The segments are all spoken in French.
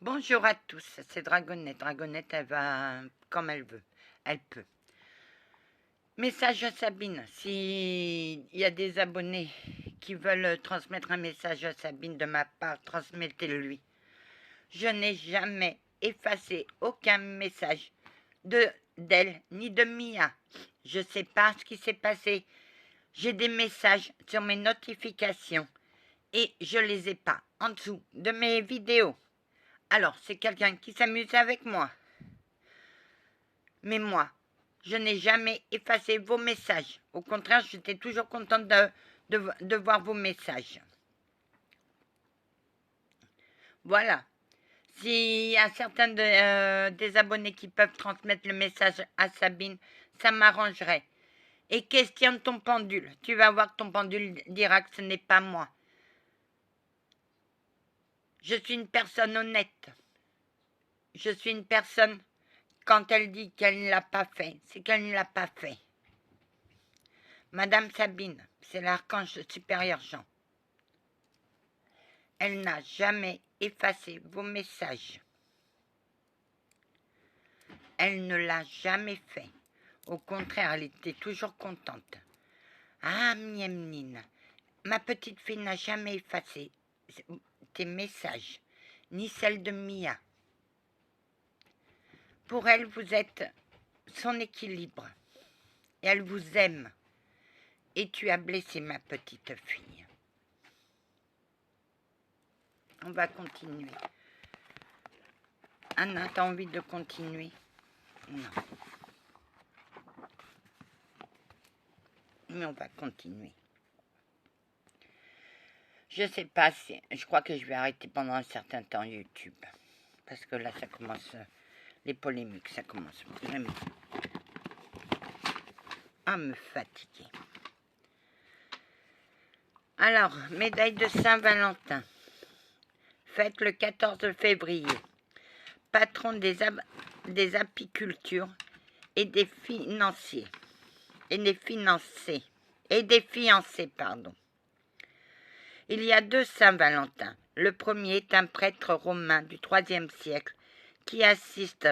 Bonjour à tous, c'est Dragonette. Dragonette, elle va comme elle veut. Elle peut. Message à Sabine. S'il y a des abonnés qui veulent transmettre un message à Sabine de ma part, transmettez-le-lui. Je n'ai jamais effacé aucun message d'elle ni de Mia. Je ne sais pas ce qui s'est passé. J'ai des messages sur mes notifications et je les ai pas en dessous de mes vidéos. Alors, c'est quelqu'un qui s'amuse avec moi. Mais moi, je n'ai jamais effacé vos messages. Au contraire, j'étais toujours contente de voir vos messages. Voilà. S'il y a certains des abonnés qui peuvent transmettre le message à Sabine, ça m'arrangerait. Et questionne ton pendule. Tu vas voir que ton pendule dira que ce n'est pas moi. Je suis une personne honnête. Je suis une personne, quand elle dit qu'elle ne l'a pas fait, c'est qu'elle ne l'a pas fait. Madame Sabine, c'est l'archange supérieur Jean. Elle n'a jamais effacé vos messages. Elle ne l'a jamais fait. Au contraire, elle était toujours contente. Ah, Miemnine, ma petite fille n'a jamais effacé tes messages, ni celle de Mia. Pour elle, vous êtes son équilibre. Et elle vous aime. Et tu as blessé ma petite fille. On va continuer. Anna, t'as envie de continuer? Non. Mais on va continuer. Je sais pas si... Je crois que je vais arrêter pendant un certain temps YouTube. Parce que là, ça commence... Les polémiques, ça commence vraiment à me fatiguer. Alors, médaille de Saint-Valentin. Fête le 14 février. Patron des apicultures et des financiers. Et des fiancés, pardon. Il y a deux Saint-Valentin. Le premier est un prêtre romain du IIIe siècle qui assiste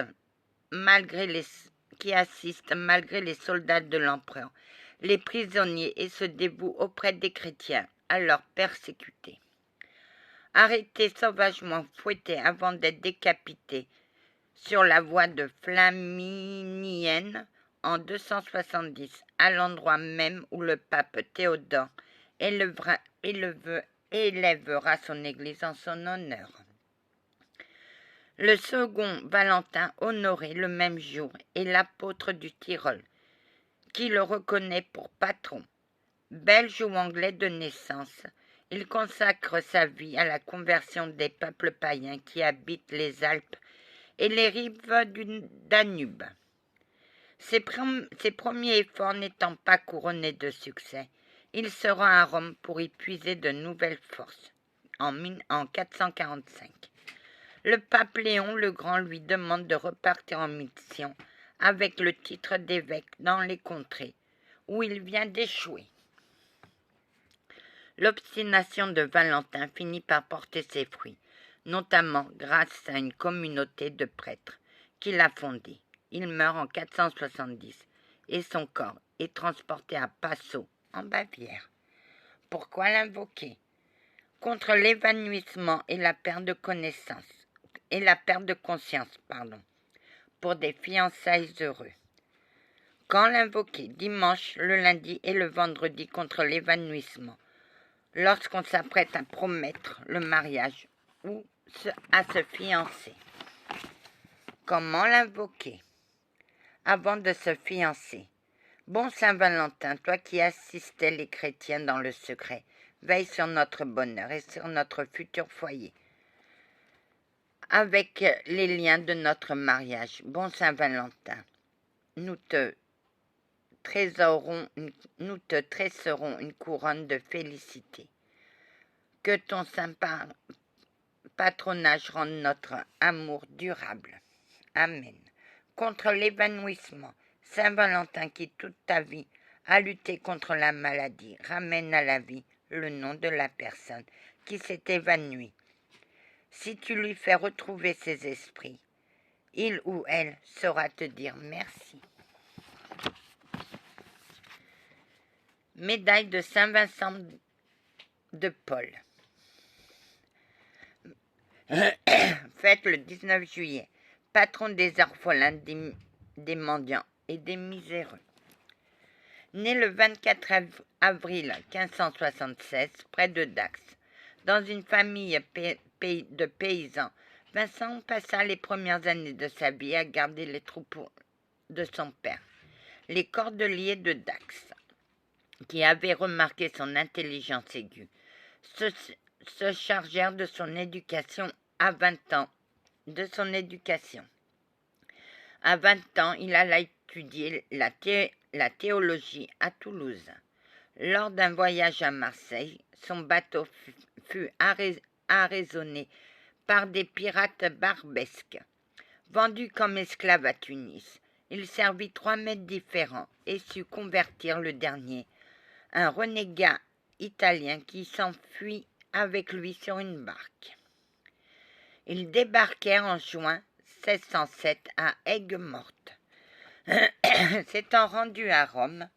malgré les soldats de l'empereur, les prisonniers, et se dévoue auprès des chrétiens, alors persécutés. Arrêté sauvagement, fouetté avant d'être décapité sur la voie de Flaminienne en 270, à l'endroit même où le pape Théodore élèvera son église en son honneur. Le second Valentin, honoré le même jour, est l'apôtre du Tyrol, qui le reconnaît pour patron. Belge ou anglais de naissance, il consacre sa vie à la conversion des peuples païens qui habitent les Alpes et les rives du Danube. Ses premiers efforts n'étant pas couronnés de succès, il se rend à Rome pour y puiser de nouvelles forces. En 445, le pape Léon le Grand lui demande de repartir en mission avec le titre d'évêque dans les contrées où il vient d'échouer. L'obstination de Valentin finit par porter ses fruits, notamment grâce à une communauté de prêtres qu'il a fondée. Il meurt en 470 et son corps est transporté à Passau, en Bavière. Pourquoi l'invoquer? Contre l'évanouissement et la perte de conscience, pour des fiançailles heureux. Quand l'invoquer? Dimanche, le lundi et le vendredi contre l'évanouissement, lorsqu'on s'apprête à promettre le mariage ou à se fiancer. Comment l'invoquer? Avant de se fiancer. Bon Saint-Valentin, toi qui assistais les chrétiens dans le secret, veille sur notre bonheur et sur notre futur foyer, avec les liens de notre mariage. Bon Saint-Valentin, nous te tresserons une couronne de félicité. Que ton saint patronage rende notre amour durable. Amen. Contre l'évanouissement, Saint-Valentin qui toute ta vie a lutté contre la maladie, ramène à la vie le nom de la personne qui s'est évanouie. Si tu lui fais retrouver ses esprits, il ou elle saura te dire merci. Médaille de Saint-Vincent de Paul. Fête le 19 juillet. Patron des orphelins, des mendiants et des miséreux. Né le 24 avril 1576, près de Dax, dans une famille de paysans, Vincent passa les premières années de sa vie à garder les troupeaux de son père, les cordeliers de Dax, qui avaient remarqué son intelligence aiguë, se chargèrent de son éducation à 20 ans. À 20 ans, il alla étudier la théologie à Toulouse. Lors d'un voyage à Marseille, son bateau fut arraisonné par des pirates barbesques. Vendu comme esclave à Tunis, il servit 3 maîtres différents et sut convertir le dernier, un renégat italien qui s'enfuit avec lui sur une barque. Ils débarquèrent en juin 1607 à Aigues-Mortes. S'étant rendu à Rome,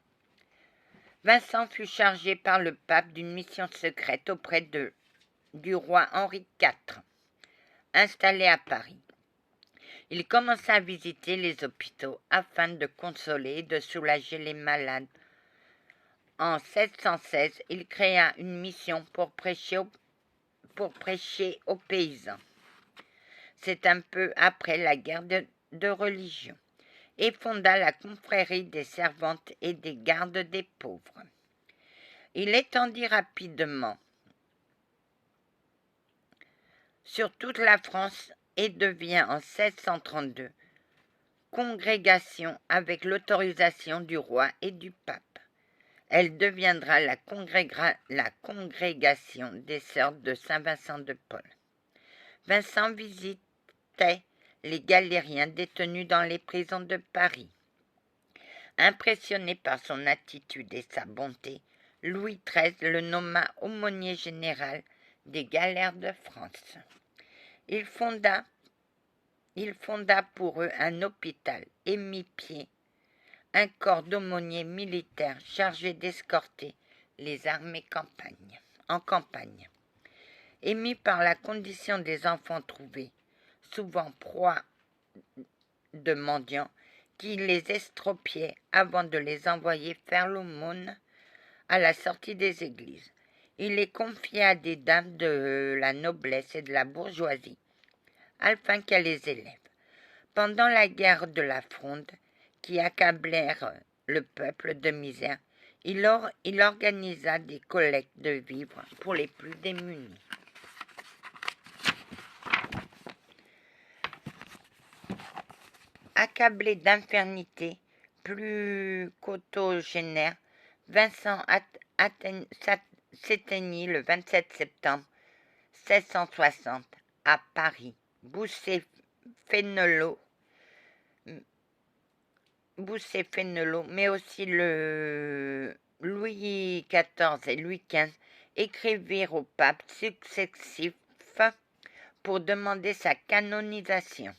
Vincent fut chargé par le pape d'une mission secrète auprès du roi Henri IV, installé à Paris. Il commença à visiter les hôpitaux afin de consoler et de soulager les malades. En 1616, il créa une mission pour prêcher aux paysans. C'est un peu après la guerre de religion, et fonda la confrérie des servantes et des gardes des pauvres. Il étendit rapidement sur toute la France et devient en 1632 congrégation avec l'autorisation du roi et du pape. Elle deviendra la congrégation des sœurs de Saint-Vincent de Paul. Vincent visitait les galériens détenus dans les prisons de Paris. Impressionné par son attitude et sa bonté, Louis XIII le nomma aumônier général des galères de France. Il fonda pour eux un hôpital et mit pied un corps d'aumôniers militaires chargé d'escorter les armées en campagne. Ému par la condition des enfants trouvés, souvent proies de mendiants, qui les estropiaient avant de les envoyer faire l'aumône à la sortie des églises. Il les confia à des dames de la noblesse et de la bourgeoisie, afin qu'elles les élèvent. Pendant la guerre de la Fronde, qui accablèrent le peuple de misère, il organisa des collectes de vivres pour les plus démunis. Accablé d'infirmité plus qu'autogénaire, Vincent s'éteignit le 27 septembre 1660 à Paris. Bucéphènelot, mais aussi le Louis XIV et Louis XV écrivirent au pape successifs pour demander sa canonisation.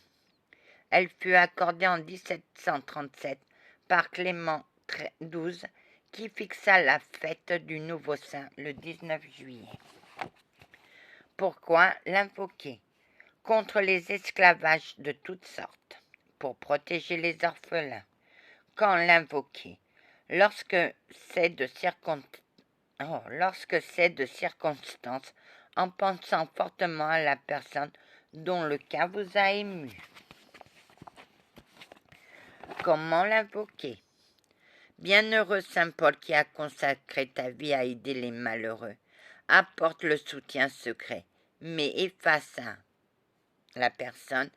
Elle fut accordée en 1737 par Clément XII, qui fixa la fête du nouveau saint le 19 juillet. Pourquoi l'invoquer? Contre les esclavages de toutes sortes, pour protéger les orphelins. Quand l'invoquer? Lorsque c'est de circonstance, en pensant fortement à la personne dont le cas vous a ému. Comment l'invoquer? Bienheureux Saint Paul qui a consacré ta vie à aider les malheureux, apporte le soutien secret, mais efface la personne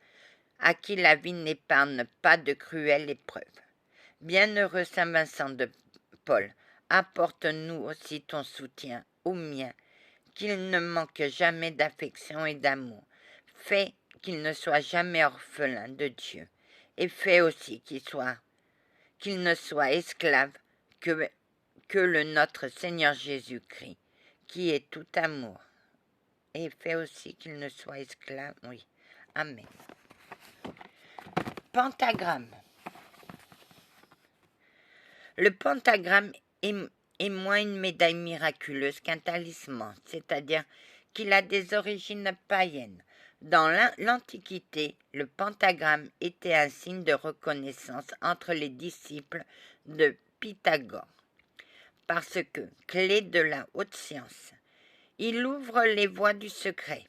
à qui la vie n'épargne pas de cruelles épreuves. Bienheureux Saint Vincent de Paul, apporte-nous aussi ton soutien, au mien, qu'il ne manque jamais d'affection et d'amour. Fais qu'il ne soit jamais orphelin de Dieu, et fais aussi qu'il ne soit esclave que le notre Seigneur Jésus-Christ, qui est tout amour. et fais aussi qu'il ne soit esclave. Oui. Amen. Pentagramme. Le pentagramme est moins une médaille miraculeuse qu'un talisman, c'est-à-dire qu'il a des origines païennes. Dans l'Antiquité, le pentagramme était un signe de reconnaissance entre les disciples de Pythagore, parce que, clé de la haute science, il ouvre les voies du secret.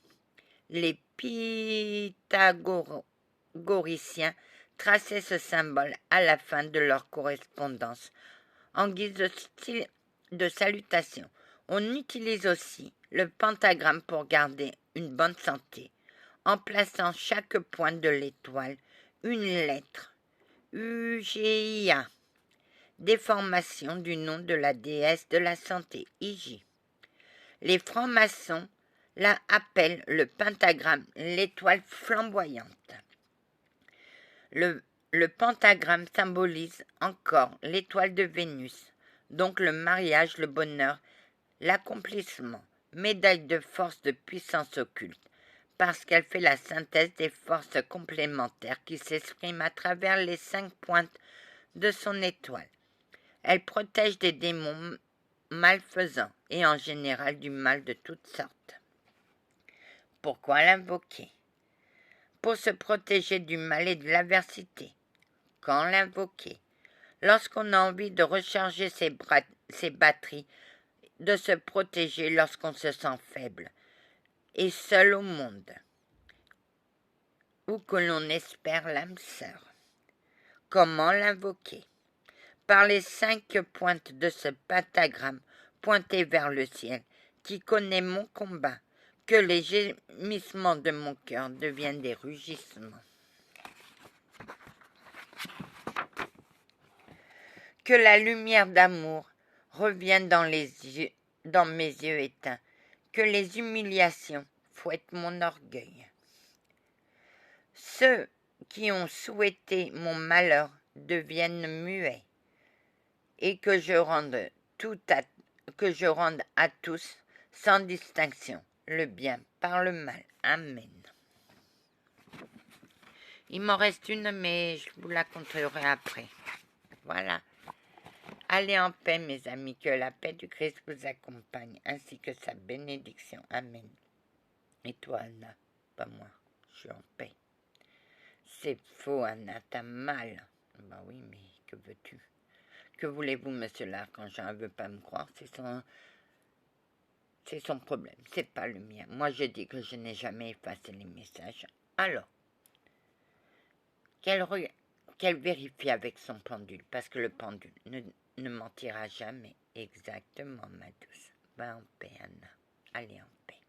Les pythagoriciens traçaient ce symbole à la fin de leur correspondance en guise de salutation. On utilise aussi le pentagramme pour garder une bonne santé, en plaçant chaque point de l'étoile une lettre, UGIA, déformation du nom de la déesse de la santé, Igi. Les francs-maçons la appellent le pentagramme l'étoile flamboyante. Le pentagramme symbolise encore l'étoile de Vénus, donc le mariage, le bonheur, l'accomplissement, médaille de force de puissance occulte, parce qu'elle fait la synthèse des forces complémentaires qui s'expriment à travers les 5 pointes de son étoile. Elle protège des démons malfaisants et en général du mal de toutes sortes. Pourquoi l'invoquer? Pour se protéger du mal et de l'adversité. Quand l'invoquer? Lorsqu'on a envie de recharger ses batteries, de se protéger lorsqu'on se sent faible et seul au monde, ou que l'on espère l'âme sœur. Comment l'invoquer? Par les 5 pointes de ce pentagramme pointées vers le ciel, qui connaît mon combat, que les gémissements de mon cœur deviennent des rugissements. Que la lumière d'amour revienne dans mes yeux éteints, que les humiliations fouettent mon orgueil. Ceux qui ont souhaité mon malheur deviennent muets, et que je rende à tous, sans distinction, le bien par le mal. Amen. Il m'en reste une, mais je vous la conterai après. Voilà. Allez en paix, mes amis, que la paix du Christ vous accompagne, ainsi que sa bénédiction. Amen. Et toi, Anna? Pas moi, je suis en paix. C'est faux, Anna, t'as mal. Ben oui, mais que veux-tu? Que voulez-vous, monsieur l'archange? Ne veut pas me croire, c'est son problème, c'est pas le mien. Moi, je dis que je n'ai jamais effacé les messages. Alors, qu'elle vérifie avec son pendule, parce que le pendule ne mentira jamais. Exactement, ma douce. Va en paix, Anna. Allez en paix.